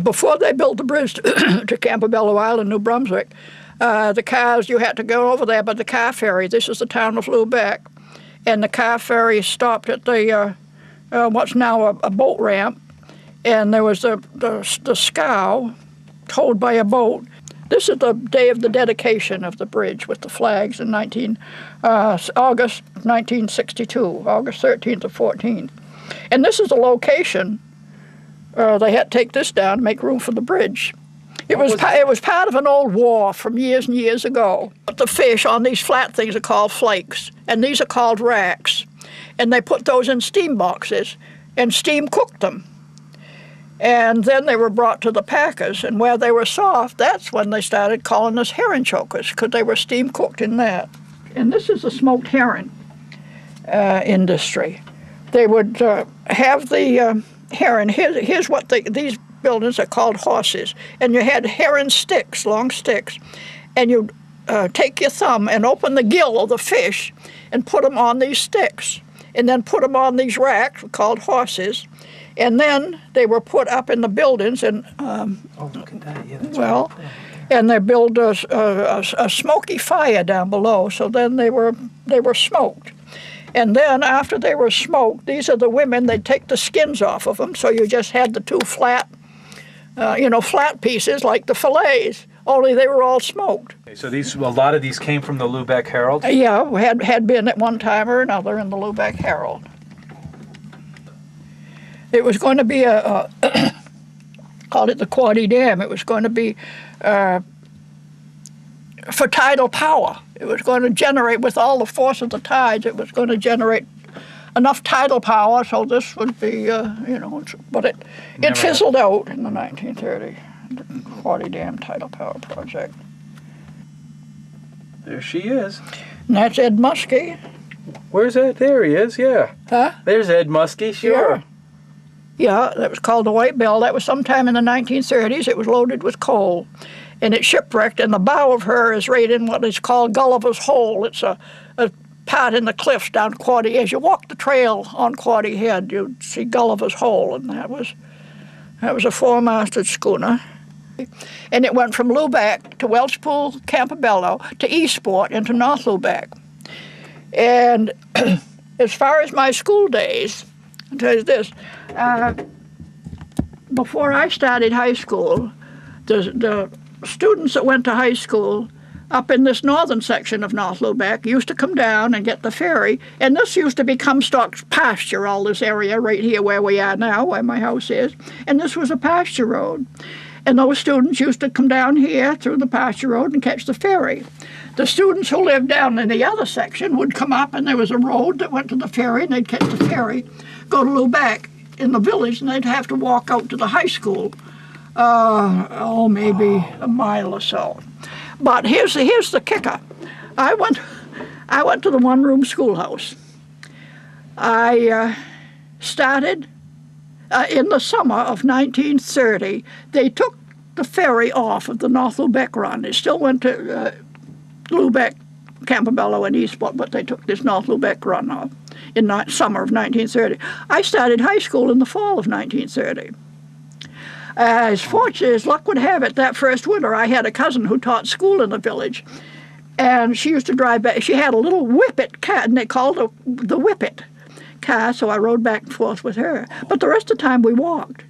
Before they built the bridge to Campobello Island, New Brunswick, the cars, you had to go over there by the car ferry. This is the town of Lubec. And the car ferry stopped at the what's now a boat ramp. And there was the scow towed by a boat. This is the day of the dedication of the bridge with the flags in August 1962, August 13th to 14th. And this is the location. They had to take this down to make room for the bridge. It was part of an old war from years and years ago. But the fish on these flat things are called flakes, and these are called racks. And they put those in steam boxes and steam cooked them. And then they were brought to the packers, and where they were soft, that's when they started calling us herring chokers, because they were steam cooked in that. And this is the smoked herring industry. They would have the herring. Here's what these buildings are called horses, and you had herring sticks, long sticks, and you take your thumb and open the gill of the fish and put them on these sticks, and then put them on these racks called horses, and then they were put up in the buildings, and oh, look at that! Yeah, that's well, right. and they built a smoky fire down below, so then they were smoked. And then after they were smoked, these are the women, they'd take the skins off of them, so you just had the two flat, flat pieces like the fillets, only they were all smoked. Okay, so a lot of these came from the Lubec Herald? Yeah, had been at one time or another in the Lubec Herald. It was going to be called it the Quoddy Dam. It was going to be for tidal power. It was going to generate, with all the force of the tides, it was going to generate enough tidal power, so this would be, but it fizzled out in the 1930s, the Quoddy Dam Tidal Power Project. There she is. And that's Ed Muskie. Where's that? There he is, yeah. Huh? There's Ed Muskie, sure. Yeah, that was called the White Bell. That was sometime in the 1930s. It was loaded with coal. And it shipwrecked, and the bow of her is right in what is called Gulliver's Hole. It's a part in the cliffs down Quoddy. As you walk the trail on Quoddy Head, you'd see Gulliver's Hole, and that was a four-masted schooner. And it went from Lubec to Welchpool, Campobello, to Eastport, and to North Lubec. And as far as my school days, I'll tell you this, before I started high school, the students that went to high school up in this northern section of North Lubec used to come down and get the ferry, and this used to be Comstock's pasture, all this area right here where we are now, where my house is, and this was a pasture road. And those students used to come down here through the pasture road and catch the ferry. The students who lived down in the other section would come up, and there was a road that went to the ferry, and they'd catch the ferry, go to Lubec in the village, and they'd have to walk out to the high school. Maybe a mile or so. But here's the kicker. I went to the one-room schoolhouse. I started in the summer of 1930. They took the ferry off of the North Lubec run. It still went to Lubec, Campobello, and Eastport, but they took this North Lubec run off in the summer of 1930. I started high school in the fall of 1930. As fortunate as luck would have it, that first winter I had a cousin who taught school in the village, and she used to drive back. She had a little whippet car, and they called it the whippet car, so I rode back and forth with her. But the rest of the time we walked.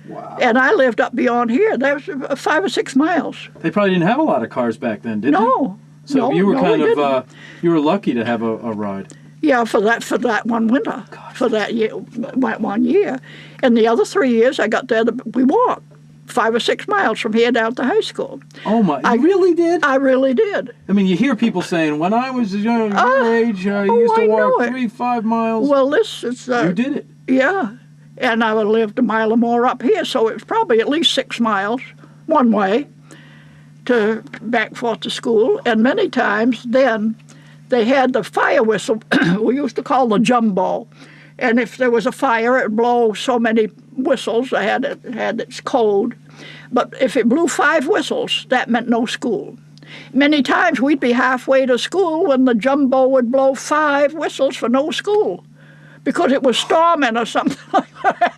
Wow. And I lived up beyond here. That was 5 or 6 miles. They probably didn't have a lot of cars back then, did they? No. So you were you were lucky to have a ride. Yeah, for that one winter, for that year, 1 year. And the other 3 years I got there, we walked 5 or 6 miles from here down to high school. Oh my, you really did? I really did. I mean, you hear people saying, when I was your age, I used to walk 3-5 miles. Well, this is... you did it. Yeah, and I would have lived a mile or more up here, so it was probably at least 6 miles one way to back and forth to school. And many times then, they had the fire whistle, we used to call the jumbo. And if there was a fire, it would blow so many whistles. I had its code. But if it blew 5 whistles, that meant no school. Many times we'd be halfway to school when the jumbo would blow 5 whistles for no school because it was storming or something like that.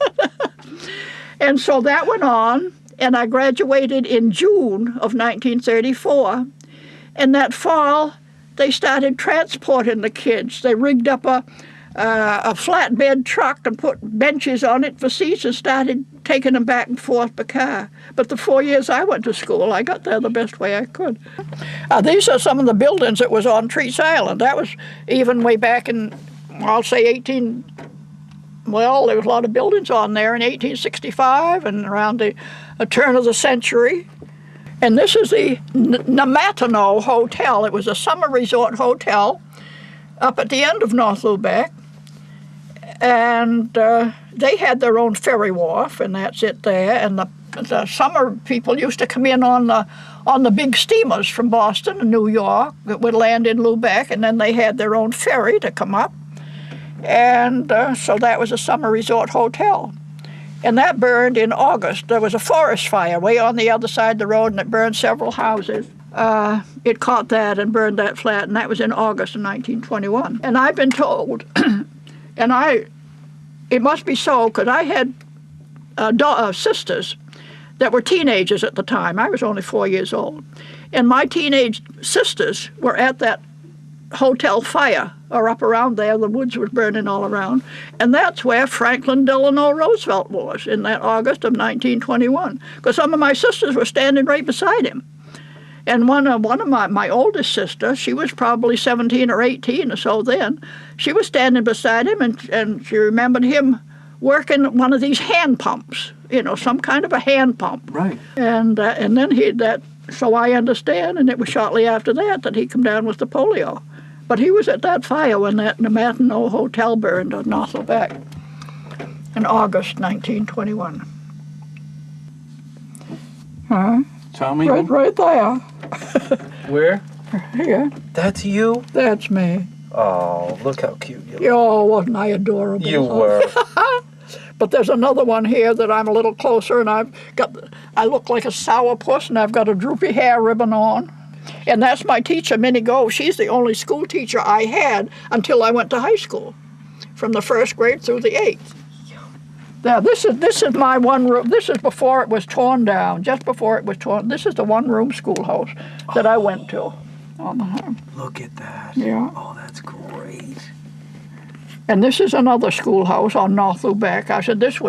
And so that went on, and I graduated in June of 1934. And that fall, they started transporting the kids. They rigged up a flatbed truck and put benches on it for seats and started taking them back and forth by car. But the 4 years I went to school, I got there the best way I could. These are some of the buildings that was on Treats Island. That was even way back in, I'll say well, there was a lot of buildings on there in 1865 and around the turn of the century. And this is the Namatino Hotel. It was a summer resort hotel up at the end of North Lubec. And they had their own ferry wharf, and that's it there. And the summer people used to come in on the big steamers from Boston and New York that would land in Lubec, and then they had their own ferry to come up. And so that was a summer resort hotel. And that burned in August. There was a forest fire way on the other side of the road, and it burned several houses. It caught that and burned that flat, and that was in August of 1921. And I've been told, and it must be so, because I had sisters that were teenagers at the time. I was only 4 years old. And my teenage sisters were at that hotel fire, or up around there. The woods was burning all around. And that's where Franklin Delano Roosevelt was in that August of 1921, because some of my sisters were standing right beside him. And one of my oldest sister, she was probably 17 or 18 or so then, she was standing beside him, and she remembered him working one of these hand pumps, some kind of a hand pump. Right. And then so I understand, and it was shortly after that he came down with the polio. But he was at that fire when that Namatino Hotel burned on North Lubec in August 1921. Tell me. Right there. Where? Here. That's you? That's me. Oh, look how cute you look. Oh, wasn't I adorable? You were. But there's another one here that I'm a little closer, and I look like a sourpuss, and I've got a droopy hair ribbon on. And that's my teacher, Minnie Gove. She's the only school teacher I had until I went to high school, from the first grade through the 8th. Now, this is my one room. This is before it was torn down, just before it was torn. This is the one-room schoolhouse that I went to. Look at that. Yeah. Oh, that's great. And this is another schoolhouse on North Lubec. I said this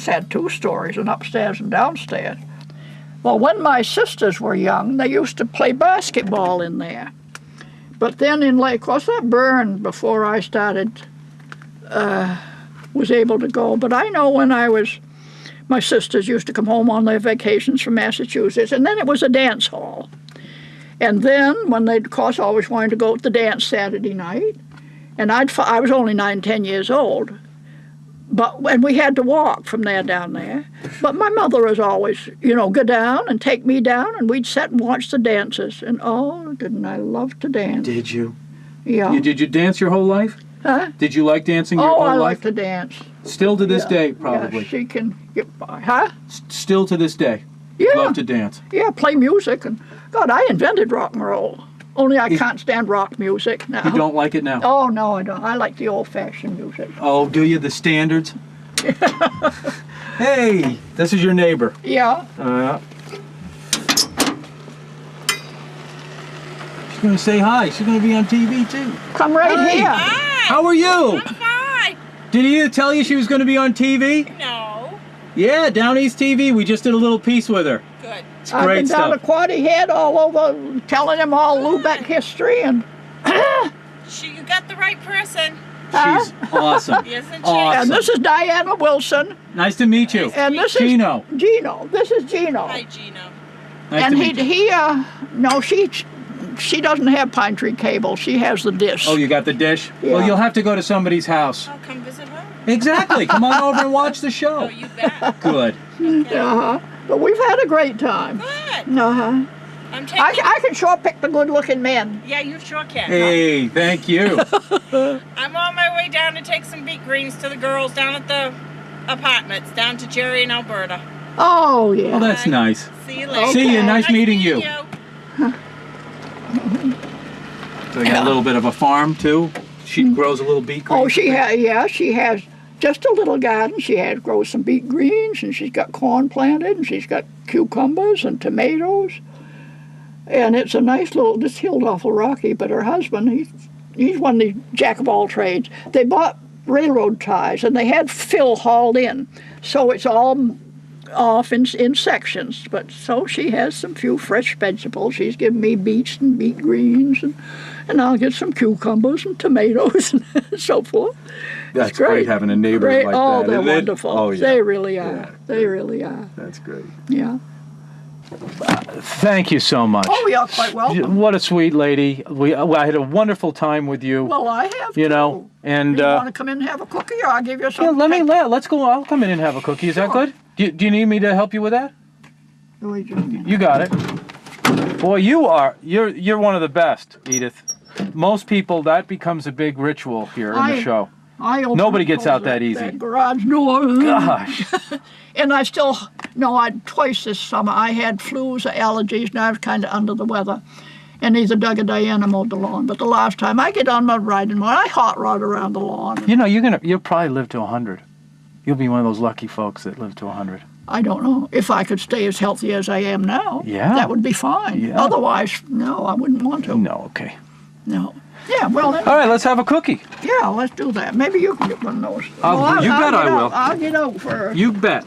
had 2 stories, an upstairs and downstairs. Well, when my sisters were young, they used to play basketball in there. But then of course, that burned before I was able to go. But I know when my sisters used to come home on their vacations from Massachusetts, and then it was a dance hall. And then when they, of course, always wanted to go to the dance Saturday night, and I was only 9, 10 years old, and we had to walk from there down there. But my mother was always, go down and take me down, and we'd sit and watch the dances. And oh, didn't I love to dance? Did you? Yeah. Did you dance your whole life? Huh? Did you like dancing your whole life? Oh, I like to dance. Still to this day, probably. Yeah, she can get by. Huh? Still to this day. Yeah. Love to dance. Yeah, play music. And God, I invented rock and roll. Only I can't stand rock music now. You don't like it now? Oh, no, I don't. I like the old-fashioned music. Oh, do you? The standards? Hey, this is your neighbor. Yeah. She's going to say hi. She's going to be on TV, too. Come right here. Hi. How are you? I'm fine. Did Edith tell you she was going to be on TV? No. Yeah, Down East TV. We just did a little piece with her. Good. It's I've great been stuff. down to Quaddy Head all over, telling them all Lubec history, and You got the right person, She's awesome. isn't she? Awesome. and this is Diana Wilson, Nice to meet you. and this Gino. is Gino. This is Gino. Hi, Gino. Nice And to meet you. she doesn't have pine tree cable. She has the dish. Oh, you got the dish? Yeah. Well, you'll have to go to somebody's house. I'll come visit her. Exactly. Come on over and watch the Oh, show. you bet. Good. Uh-huh. But we've had a great time. Good. Uh-huh. I'm taking. I can sure pick the good-looking men. Yeah, you sure can. Hey, thank you. I'm on my way down to take some beet greens to the girls down at the apartments down to Jerry in Alberta. Oh, yeah. Well, that's nice. See you later. See you. Nice meeting you. you. So you got a little bit of a farm, too? She grows a little beet green? Oh, she has just a little garden. She grows some beet greens, and she's got corn planted, and she's got cucumbers and tomatoes. And it's a nice little, this hill's awful rocky, but her husband, he's one of these jack of all trades. They bought railroad ties, and they had fill hauled in. So it's all off in sections. But so she has some few fresh vegetables. She's given me beets and beet greens, and I'll get some cucumbers and tomatoes and so forth. That's great having a neighbor like that. Oh, they're wonderful. Oh, yeah. They really are. Yeah. They really are. That's great. Yeah. Thank you so much. Oh, you're quite welcome. What a sweet lady. I had a wonderful time with you. Well, I have you too. know, and you want to come in and have a cookie, or I'll give you yeah, something? let's go. I'll come in and have a cookie. Is that good? Do you need me to help you with that? You got it. Boy, you're one of the best, Edith. Most people, that becomes a big ritual here in the show. Nobody gets out that easy. That garage door. Gosh. And I twice this summer, I had flus or allergies, and I was kind of under the weather. And either Doug or Diana mowed the lawn. But the last time, I get on my riding mower, I hot rod around the lawn. You know, you'll probably live to 100. You'll be one of those lucky folks that live to 100. I don't know. If I could stay as healthy as I am now, that would be fine. Yeah. Otherwise, no, I wouldn't want to. No, okay. No. Yeah, well then. All right, let's have a cookie. Yeah, let's do that. Maybe you can get one of those. You bet I will. I'll get out for. You bet.